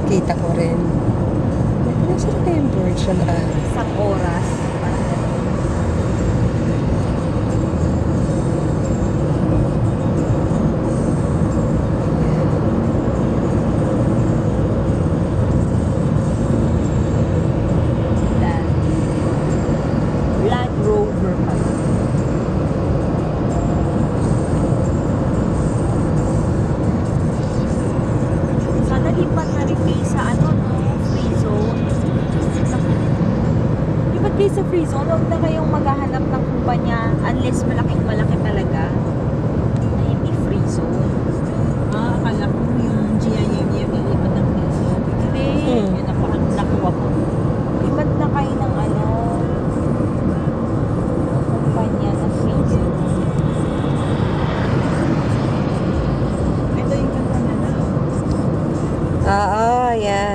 Kita ko rin. Nasaan na yung virtual Isang oras. Land Rover pa. Sana lipat na rin kayo sa ano, no? Free zone. Lipat kayo sa free zone. Huwag na kayong maghahanap ng kumpanya unless malaki talaga na hindi free zone. Akala ko yung GIM yung nilipat ng piso. Hindi. Yun ang nakuha ko. Lipat na kayo ng ano, kumpanya na free zone. Ito yung kanta na. Oo, yan.